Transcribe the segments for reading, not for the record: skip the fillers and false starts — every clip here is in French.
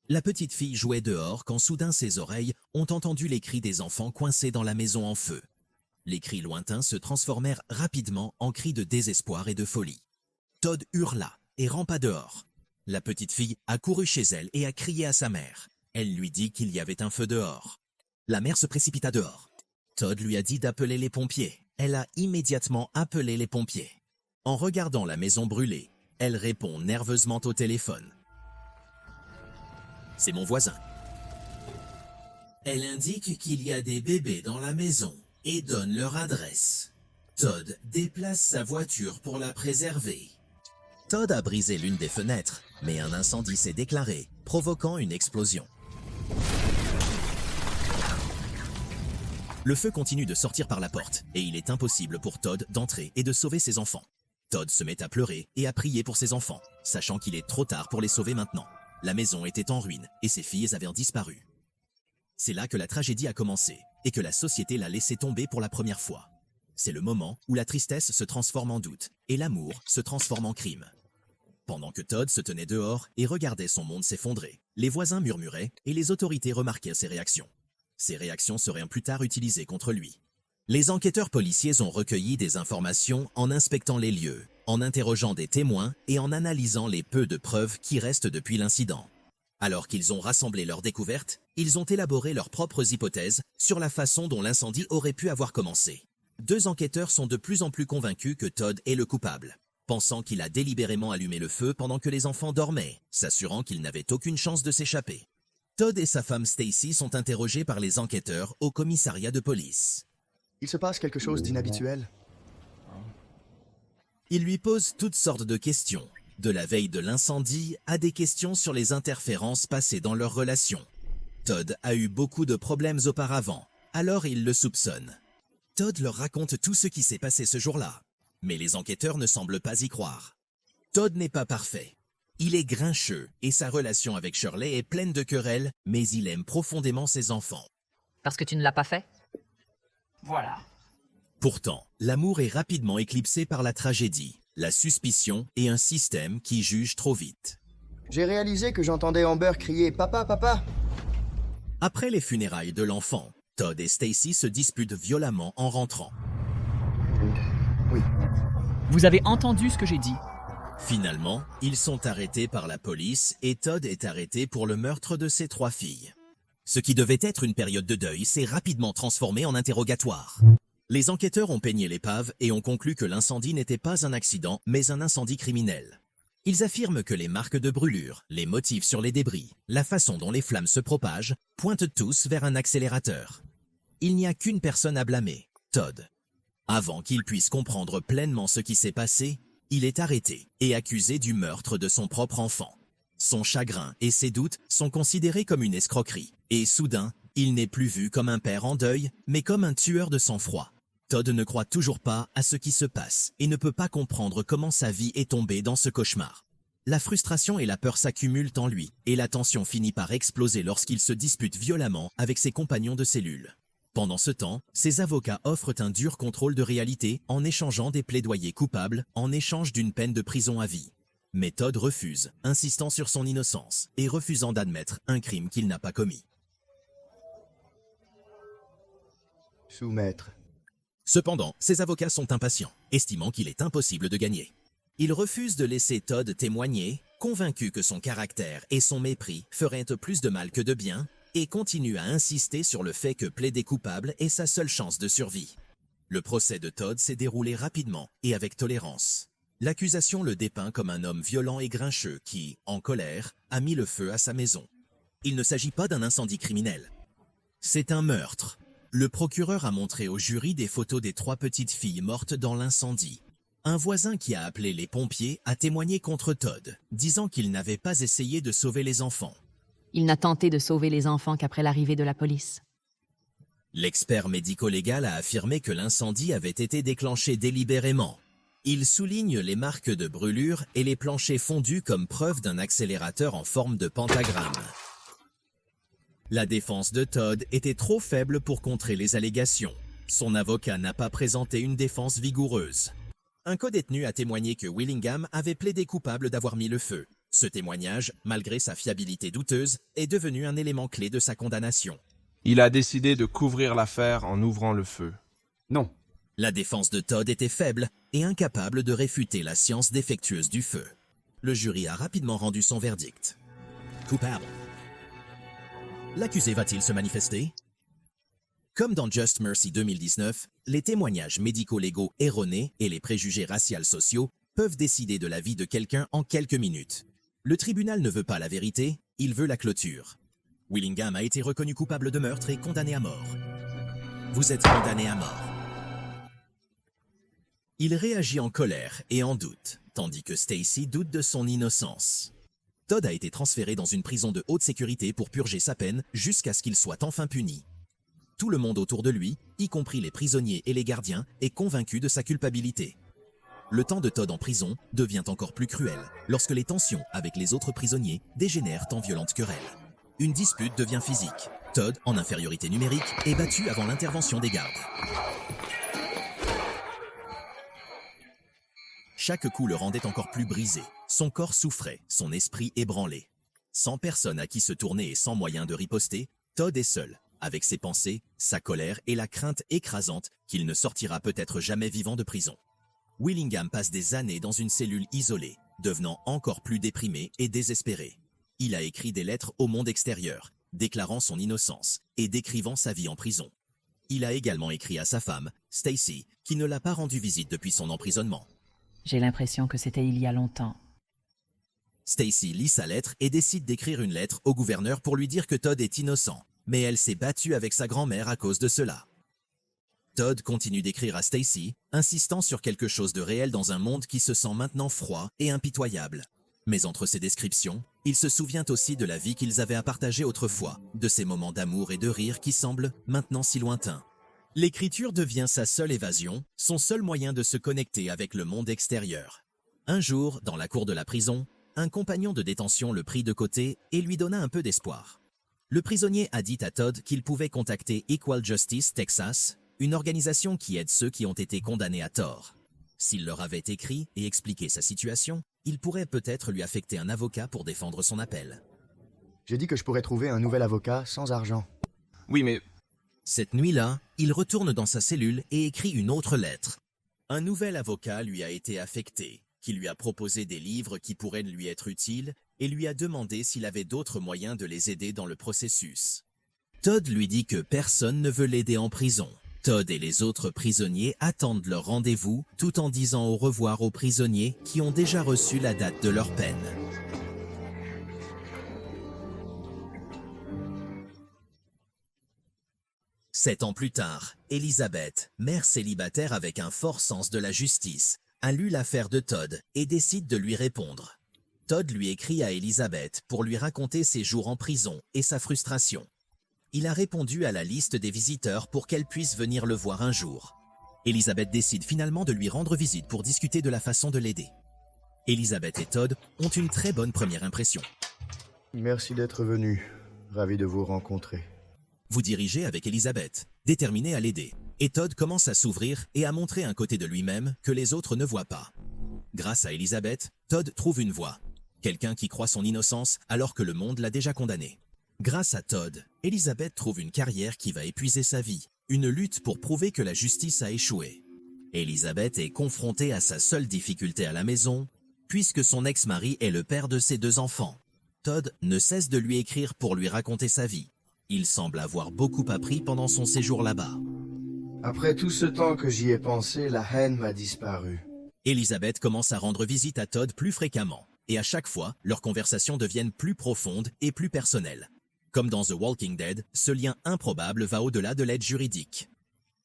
La petite fille jouait dehors quand soudain ses oreilles ont entendu les cris des enfants coincés dans la maison en feu. Les cris lointains se transformèrent rapidement en cris de désespoir et de folie. Todd hurla et rampa dehors. La petite fille a couru chez elle et a crié à sa mère. Elle lui dit qu'il y avait un feu dehors. La mère se précipita dehors. Todd lui a dit d'appeler les pompiers. Elle a immédiatement appelé les pompiers. En regardant la maison brûler, elle répond nerveusement au téléphone. C'est mon voisin. Elle indique qu'il y a des bébés dans la maison et donne leur adresse. Todd déplace sa voiture pour la préserver. Todd a brisé l'une des fenêtres, mais un incendie s'est déclaré, provoquant une explosion. Le feu continue de sortir par la porte et il est impossible pour Todd d'entrer et de sauver ses enfants. Todd se met à pleurer et à prier pour ses enfants, sachant qu'il est trop tard pour les sauver maintenant. La maison était en ruine et ses filles avaient disparu. C'est là que la tragédie a commencé et que la société l'a laissé tomber pour la première fois. C'est le moment où la tristesse se transforme en doute et l'amour se transforme en crime. Pendant que Todd se tenait dehors et regardait son monde s'effondrer, les voisins murmuraient et les autorités remarquèrent ses réactions. Ces réactions seraient plus tard utilisées contre lui. Les enquêteurs policiers ont recueilli des informations en inspectant les lieux, en interrogeant des témoins et en analysant les peu de preuves qui restent depuis l'incident. Alors qu'ils ont rassemblé leurs découvertes, ils ont élaboré leurs propres hypothèses sur la façon dont l'incendie aurait pu avoir commencé. 2 enquêteurs sont de plus en plus convaincus que Todd est le coupable, pensant qu'il a délibérément allumé le feu pendant que les enfants dormaient, s'assurant qu'il n'avait aucune chance de s'échapper. Todd et sa femme Stacy sont interrogés par les enquêteurs au commissariat de police. Il se passe quelque chose d'inhabituel. Ils lui posent toutes sortes de questions, de la veille de l'incendie à des questions sur les interférences passées dans leur relation. Todd a eu beaucoup de problèmes auparavant, alors ils le soupçonnent. Todd leur raconte tout ce qui s'est passé ce jour-là, mais les enquêteurs ne semblent pas y croire. Todd n'est pas parfait. Il est grincheux et sa relation avec Shirley est pleine de querelles, mais il aime profondément ses enfants. Parce que tu ne l'as pas fait? Voilà. Pourtant, l'amour est rapidement éclipsé par la tragédie, la suspicion et un système qui juge trop vite. J'ai réalisé que j'entendais Amber crier « Papa, papa !» Après les funérailles de l'enfant, Todd et Stacy se disputent violemment en rentrant. Oui. Vous avez entendu ce que j'ai dit? Finalement, ils sont arrêtés par la police et Todd est arrêté pour le meurtre de ses 3 filles. Ce qui devait être une période de deuil s'est rapidement transformé en interrogatoire. Les enquêteurs ont peigné l'épave et ont conclu que l'incendie n'était pas un accident, mais un incendie criminel. Ils affirment que les marques de brûlure, les motifs sur les débris, la façon dont les flammes se propagent, pointent tous vers un accélérateur. Il n'y a qu'une personne à blâmer, Todd. Avant qu'il puisse comprendre pleinement ce qui s'est passé, il est arrêté et accusé du meurtre de son propre enfant. Son chagrin et ses doutes sont considérés comme une escroquerie, et soudain, il n'est plus vu comme un père en deuil, mais comme un tueur de sang-froid. Todd ne croit toujours pas à ce qui se passe et ne peut pas comprendre comment sa vie est tombée dans ce cauchemar. La frustration et la peur s'accumulent en lui, et la tension finit par exploser lorsqu'il se dispute violemment avec ses compagnons de cellule. Pendant ce temps, ses avocats offrent un dur contrôle de réalité en échangeant des plaidoyers coupables en échange d'une peine de prison à vie. Mais Todd refuse, insistant sur son innocence et refusant d'admettre un crime qu'il n'a pas commis. Soumettre. Cependant, ses avocats sont impatients, estimant qu'il est impossible de gagner. Ils refusent de laisser Todd témoigner, convaincus que son caractère et son mépris feraient plus de mal que de bien, et continuent à insister sur le fait que plaider coupable est sa seule chance de survie. Le procès de Todd s'est déroulé rapidement et avec tolérance. L'accusation le dépeint comme un homme violent et grincheux qui, en colère, a mis le feu à sa maison. Il ne s'agit pas d'un incendie criminel. C'est un meurtre. Le procureur a montré au jury des photos des 3 petites filles mortes dans l'incendie. Un voisin qui a appelé les pompiers a témoigné contre Todd, disant qu'il n'avait pas essayé de sauver les enfants. Il n'a tenté de sauver les enfants qu'après l'arrivée de la police. L'expert médico-légal a affirmé que l'incendie avait été déclenché délibérément. Il souligne les marques de brûlure et les planchers fondus comme preuve d'un accélérateur en forme de pentagramme. La défense de Todd était trop faible pour contrer les allégations. Son avocat n'a pas présenté une défense vigoureuse. Un codétenu a témoigné que Willingham avait plaidé coupable d'avoir mis le feu, Ce témoignage, malgré sa fiabilité douteuse, est devenu un élément clé de sa condamnation. Il a décidé de couvrir l'affaire en ouvrant le feu. Non. La défense de Todd était faible et incapable de réfuter la science défectueuse du feu. Le jury a rapidement rendu son verdict. Coupable. L'accusé va-t-il se manifester? Comme dans Just Mercy 2019, les témoignages médico-légaux erronés et les préjugés raciaux sociaux peuvent décider de la vie de quelqu'un en quelques minutes. Le tribunal ne veut pas la vérité, il veut la clôture. Willingham a été reconnu coupable de meurtre et condamné à mort. Vous êtes condamné à mort. Il réagit en colère et en doute, tandis que Stacy doute de son innocence. Todd a été transféré dans une prison de haute sécurité pour purger sa peine jusqu'à ce qu'il soit enfin puni. Tout le monde autour de lui, y compris les prisonniers et les gardiens, est convaincu de sa culpabilité. Le temps de Todd en prison devient encore plus cruel lorsque les tensions avec les autres prisonniers dégénèrent en violentes querelles. Une dispute devient physique. Todd, en infériorité numérique, est battu avant l'intervention des gardes. Chaque coup le rendait encore plus brisé. Son corps souffrait, son esprit ébranlé. Sans personne à qui se tourner et sans moyen de riposter, Todd est seul, avec ses pensées, sa colère et la crainte écrasante qu'il ne sortira peut-être jamais vivant de prison. Willingham passe des années dans une cellule isolée, devenant encore plus déprimé et désespéré. Il a écrit des lettres au monde extérieur, déclarant son innocence et décrivant sa vie en prison. Il a également écrit à sa femme, Stacy, qui ne l'a pas rendu visite depuis son emprisonnement. J'ai l'impression que c'était il y a longtemps. Stacy lit sa lettre et décide d'écrire une lettre au gouverneur pour lui dire que Todd est innocent, mais elle s'est battue avec sa grand-mère à cause de cela. Todd continue d'écrire à Stacy, insistant sur quelque chose de réel dans un monde qui se sent maintenant froid et impitoyable. Mais entre ces descriptions, il se souvient aussi de la vie qu'ils avaient à partager autrefois, de ces moments d'amour et de rire qui semblent maintenant si lointains. L'écriture devient sa seule évasion, son seul moyen de se connecter avec le monde extérieur. Un jour, dans la cour de la prison, un compagnon de détention le prit de côté et lui donna un peu d'espoir. Le prisonnier a dit à Todd qu'il pouvait contacter Equal Justice Texas, une organisation qui aide ceux qui ont été condamnés à tort. S'il leur avait écrit et expliqué sa situation, il pourrait peut-être lui affecter un avocat pour défendre son appel. J'ai dit que je pourrais trouver un nouvel avocat sans argent. Oui, mais Cette nuit-là, il retourne dans sa cellule et écrit une autre lettre. Un nouvel avocat lui a été affecté, qui lui a proposé des livres qui pourraient lui être utiles et lui a demandé s'il avait d'autres moyens de les aider dans le processus. Todd lui dit que personne ne veut l'aider en prison. Todd et les autres prisonniers attendent leur rendez-vous tout en disant au revoir aux prisonniers qui ont déjà reçu la date de leur peine. Sept ans plus tard, Elizabeth, mère célibataire avec un fort sens de la justice, a lu l'affaire de Todd et décide de lui répondre. Todd lui écrit à Elizabeth pour lui raconter ses jours en prison et sa frustration. Il a répondu à la liste des visiteurs pour qu'elle puisse venir le voir un jour. Elizabeth décide finalement de lui rendre visite pour discuter de la façon de l'aider. Elizabeth et Todd ont une très bonne première impression. Merci d'être venu. Ravi de vous rencontrer. Vous dirigez avec Elizabeth, déterminée à l'aider, et Todd commence à s'ouvrir et à montrer un côté de lui-même que les autres ne voient pas. Grâce à Elizabeth, Todd trouve une voie, quelqu'un qui croit son innocence alors que le monde l'a déjà condamné. Grâce à Todd, Elizabeth trouve une carrière qui va épuiser sa vie, une lutte pour prouver que la justice a échoué. Elizabeth est confrontée à sa seule difficulté à la maison, puisque son ex-mari est le père de ses 2 enfants. Todd ne cesse de lui écrire pour lui raconter sa vie. Il semble avoir beaucoup appris pendant son séjour là-bas. Après tout ce temps que j'y ai pensé, la haine m'a disparu. Elizabeth commence à rendre visite à Todd plus fréquemment, et à chaque fois, leurs conversations deviennent plus profondes et plus personnelles. Comme dans The Walking Dead, ce lien improbable va au-delà de l'aide juridique.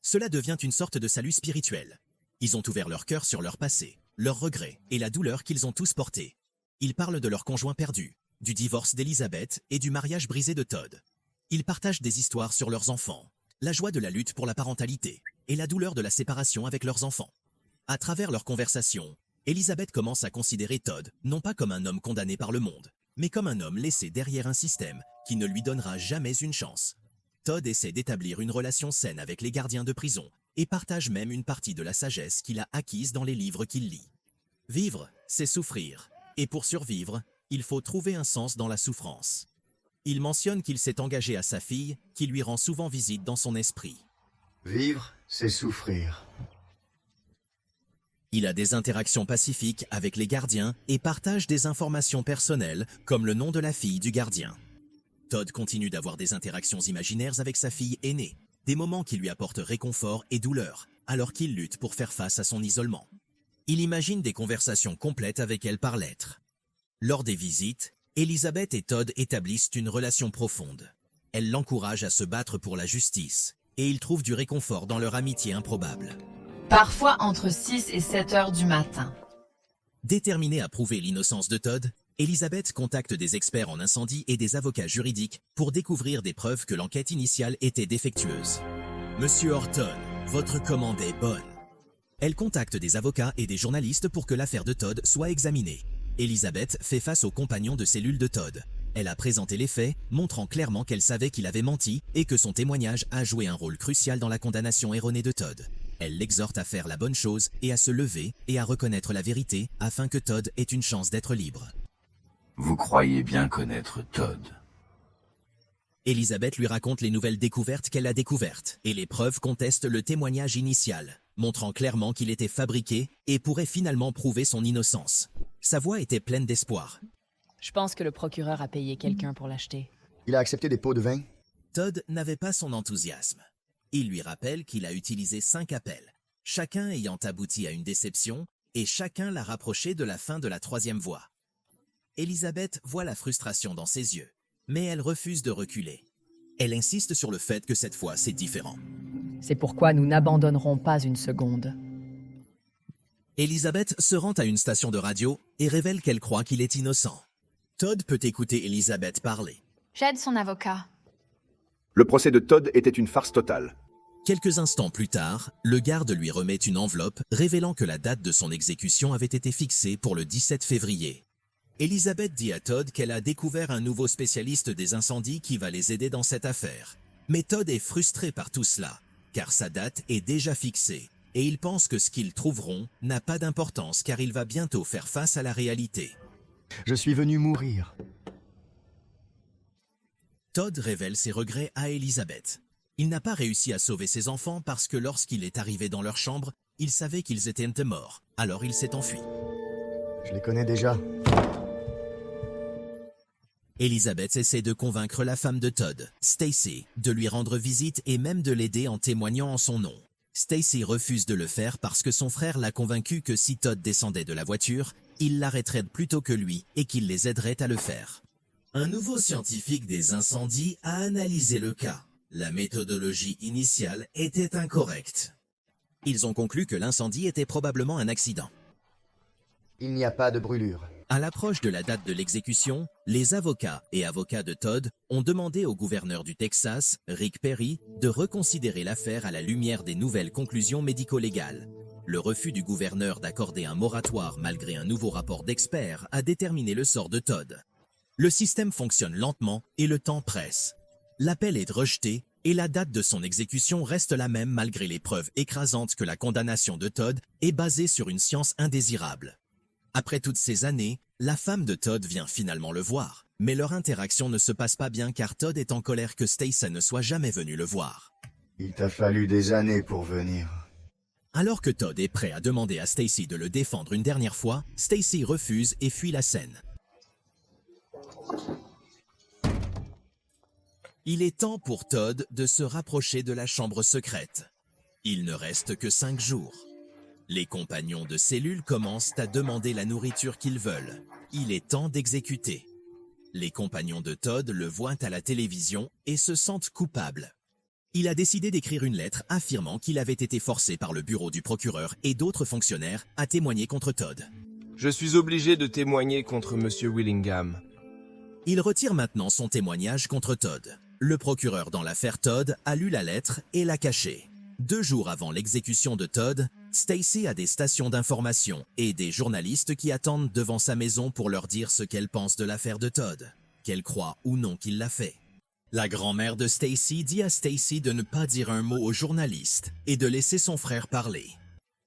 Cela devient une sorte de salut spirituel. Ils ont ouvert leur cœur sur leur passé, leurs regrets et la douleur qu'ils ont tous portés. Ils parlent de leur conjoint perdu, du divorce d'Elizabeth et du mariage brisé de Todd. Ils partagent des histoires sur leurs enfants, la joie de la lutte pour la parentalité et la douleur de la séparation avec leurs enfants. À travers leurs conversations, Elizabeth commence à considérer Todd non pas comme un homme condamné par le monde, mais comme un homme laissé derrière un système qui ne lui donnera jamais une chance. Todd essaie d'établir une relation saine avec les gardiens de prison et partage même une partie de la sagesse qu'il a acquise dans les livres qu'il lit. Vivre, c'est souffrir, et pour survivre, Il faut trouver un sens dans la souffrance. Il mentionne qu'il s'est engagé à sa fille, qui lui rend souvent visite dans son esprit. Vivre, c'est souffrir. Il a des interactions pacifiques avec les gardiens et partage des informations personnelles, comme le nom de la fille du gardien. Todd continue d'avoir des interactions imaginaires avec sa fille aînée, des moments qui lui apportent réconfort et douleur, alors qu'il lutte pour faire face à son isolement. Il imagine des conversations complètes avec elle par lettres. Lors des visites, Elizabeth et Todd établissent une relation profonde. Elle l'encourage à se battre pour la justice, et ils trouvent du réconfort dans leur amitié improbable. Parfois entre 6 et 7 heures du matin. Déterminée à prouver l'innocence de Todd, Elizabeth contacte des experts en incendie et des avocats juridiques pour découvrir des preuves que l'enquête initiale était défectueuse. Monsieur Horton, votre commande est bonne. Elle contacte des avocats et des journalistes pour que l'affaire de Todd soit examinée. Elizabeth fait face aux compagnons de cellule de Todd. Elle a présenté les faits, montrant clairement qu'elle savait qu'il avait menti et que son témoignage a joué un rôle crucial dans la condamnation erronée de Todd. Elle l'exhorte à faire la bonne chose et à se lever et à reconnaître la vérité afin que Todd ait une chance d'être libre. Vous croyez bien connaître Todd. Elizabeth lui raconte les nouvelles découvertes qu'elle a découvertes et les preuves contestent le témoignage initial, montrant clairement qu'il était fabriqué et pourrait finalement prouver son innocence. Sa voix était pleine d'espoir. Je pense que le procureur a payé quelqu'un pour l'acheter. Il a accepté des pots de vin? Todd n'avait pas son enthousiasme. Il lui rappelle qu'il a utilisé 5 appels, chacun ayant abouti à une déception et chacun l'a rapproché de la fin de la 3e voie. Elizabeth voit la frustration dans ses yeux, mais elle refuse de reculer. Elle insiste sur le fait que cette fois c'est différent. C'est pourquoi nous n'abandonnerons pas une seconde. Elizabeth se rend à une station de radio et révèle qu'elle croit qu'il est innocent. Todd peut écouter Elizabeth parler. J'aide son avocat. Le procès de Todd était une farce totale. Quelques instants plus tard, le garde lui remet une enveloppe révélant que la date de son exécution avait été fixée pour le 17 février. Elizabeth dit à Todd qu'elle a découvert un nouveau spécialiste des incendies qui va les aider dans cette affaire. Mais Todd est frustré par tout cela, car sa date est déjà fixée, et il pense que ce qu'ils trouveront n'a pas d'importance car il va bientôt faire face à la réalité. Je suis venu mourir. Todd révèle ses regrets à Elizabeth. Il n'a pas réussi à sauver ses enfants parce que lorsqu'il est arrivé dans leur chambre, il savait qu'ils étaient morts, alors il s'est enfui. Je les connais déjà. Elizabeth essaie de convaincre la femme de Todd, Stacy, de lui rendre visite et même de l'aider en témoignant en son nom. Stacy refuse de le faire parce que son frère l'a convaincu que si Todd descendait de la voiture, il l'arrêterait plutôt que lui et qu'il les aiderait à le faire. Un nouveau scientifique des incendies a analysé le cas. La méthodologie initiale était incorrecte. Ils ont conclu que l'incendie était probablement un accident. Il n'y a pas de brûlure. À l'approche de la date de l'exécution, les avocats et avocats de Todd ont demandé au gouverneur du Texas, Rick Perry, de reconsidérer l'affaire à la lumière des nouvelles conclusions médico-légales. Le refus du gouverneur d'accorder un moratoire malgré un nouveau rapport d'experts a déterminé le sort de Todd. Le système fonctionne lentement et le temps presse. L'appel est rejeté et la date de son exécution reste la même malgré les preuves écrasantes que la condamnation de Todd est basée sur une science indésirable. Après toutes ces années, la femme de Todd vient finalement le voir, mais leur interaction ne se passe pas bien car Todd est en colère que Stacy ne soit jamais venu le voir. Il t'a fallu des années pour venir. Alors que Todd est prêt à demander à Stacy de le défendre une dernière fois, Stacy refuse et fuit la scène. Il est temps pour Todd de se rapprocher de la chambre secrète. Il ne reste que 5 jours. Les compagnons de cellule commencent à demander la nourriture qu'ils veulent. Il est temps d'exécuter. Les compagnons de Todd le voient à la télévision et se sentent coupables. Il a décidé d'écrire une lettre affirmant qu'il avait été forcé par le bureau du procureur et d'autres fonctionnaires à témoigner contre Todd. Je suis obligé de témoigner contre M. Willingham. Il retire maintenant son témoignage contre Todd. Le procureur dans l'affaire Todd a lu la lettre et l'a cachée. 2 jours avant l'exécution de Todd, Stacy a des stations d'information et des journalistes qui attendent devant sa maison pour leur dire ce qu'elle pense de l'affaire de Todd, qu'elle croit ou non qu'il l'a fait. La grand-mère de Stacy dit à Stacy de ne pas dire un mot aux journalistes et de laisser son frère parler.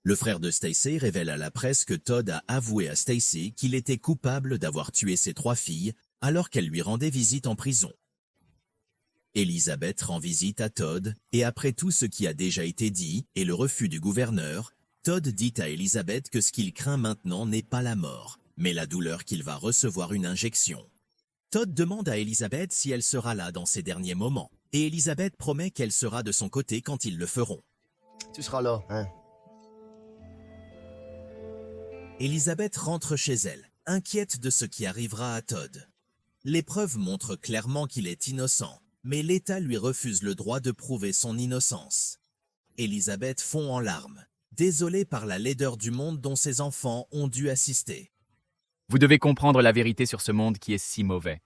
Le frère de Stacy révèle à la presse que Todd a avoué à Stacy qu'il était coupable d'avoir tué ses 3 filles alors qu'elle lui rendait visite en prison. Elizabeth rend visite à Todd, et après tout ce qui a déjà été dit et le refus du gouverneur, Todd dit à Elizabeth que ce qu'il craint maintenant n'est pas la mort, mais la douleur qu'il va recevoir une injection. Todd demande à Elizabeth si elle sera là dans ses derniers moments, et Elizabeth promet qu'elle sera de son côté quand ils le feront. Tu seras là, hein? Elizabeth rentre chez elle, inquiète de ce qui arrivera à Todd. Les preuves montrent clairement qu'il est innocent, mais l'État lui refuse le droit de prouver son innocence. Elizabeth fond en larmes, désolée par la laideur du monde dont ses enfants ont dû assister. Vous devez comprendre la vérité sur ce monde qui est si mauvais.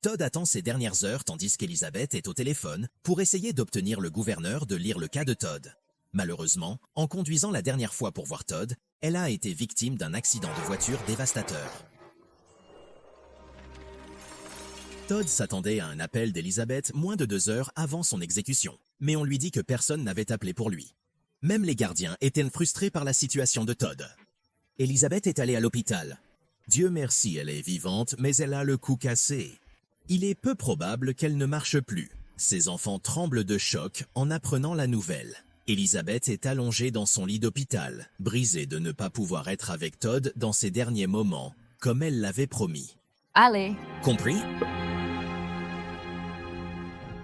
Todd attend ses dernières heures tandis qu'Elizabeth est au téléphone pour essayer d'obtenir le gouverneur de lire le cas de Todd. Malheureusement, en conduisant la dernière fois pour voir Todd, elle a été victime d'un accident de voiture dévastateur. Todd s'attendait à un appel d'Elizabeth moins de 2 heures avant son exécution, mais on lui dit que personne n'avait appelé pour lui. Même les gardiens étaient frustrés par la situation de Todd. Elizabeth est allée à l'hôpital. Dieu merci, elle est vivante, mais elle a le cou cassé. Il est peu probable qu'elle ne marche plus. Ses enfants tremblent de choc en apprenant la nouvelle. Elizabeth est allongée dans son lit d'hôpital, brisée de ne pas pouvoir être avec Todd dans ses derniers moments, comme elle l'avait promis. Allez, Compris?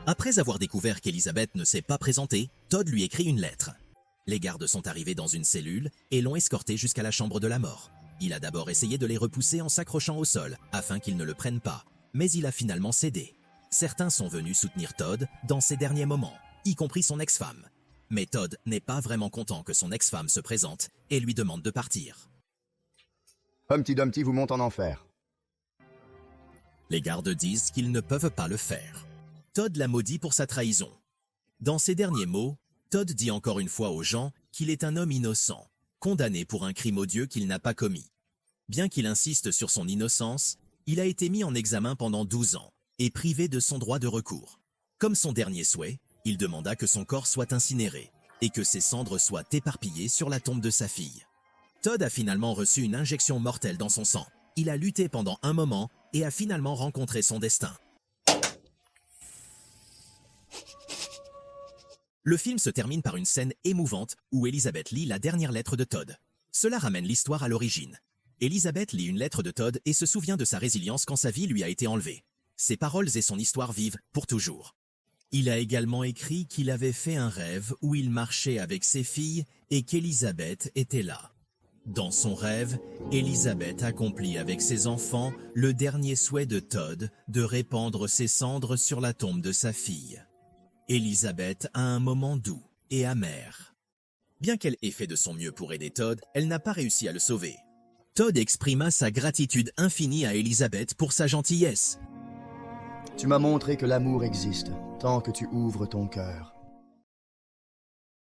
Après avoir découvert qu'Elizabeth ne s'est pas présentée, Todd lui écrit une lettre. Les gardes sont arrivés dans une cellule et l'ont escorté jusqu'à la chambre de la mort. Il a d'abord essayé de les repousser en s'accrochant au sol, afin qu'ils ne le prennent pas, mais il a finalement cédé. Certains sont venus soutenir Todd dans ses derniers moments, y compris son ex-femme. Mais Todd n'est pas vraiment content que son ex-femme se présente et lui demande de partir. Humpty Dumpty vous monte en enfer. Les gardes disent qu'ils ne peuvent pas le faire. Todd l'a maudit pour sa trahison. Dans ses derniers mots, Todd dit encore une fois aux gens qu'il est un homme innocent, condamné pour un crime odieux qu'il n'a pas commis. Bien qu'il insiste sur son innocence, il a été mis en examen pendant 12 ans et privé de son droit de recours. Comme son dernier souhait, il demanda que son corps soit incinéré et que ses cendres soient éparpillées sur la tombe de sa fille. Todd a finalement reçu une injection mortelle dans son sang. Il a lutté pendant un moment et a finalement rencontré son destin. Le film se termine par une scène émouvante où Elizabeth lit la dernière lettre de Todd. Cela ramène l'histoire à l'origine. Elizabeth lit une lettre de Todd et se souvient de sa résilience quand sa vie lui a été enlevée. Ses paroles et son histoire vivent pour toujours. Il a également écrit qu'il avait fait un rêve où il marchait avec ses filles et qu'Elizabeth était là. Dans son rêve, Elizabeth accomplit avec ses enfants le dernier souhait de Todd de répandre ses cendres sur la tombe de sa fille. Elizabeth a un moment doux et amer. Bien qu'elle ait fait de son mieux pour aider Todd, elle n'a pas réussi à le sauver. Todd exprima sa gratitude infinie à Elizabeth pour sa gentillesse. Tu m'as montré que l'amour existe, tant que tu ouvres ton cœur.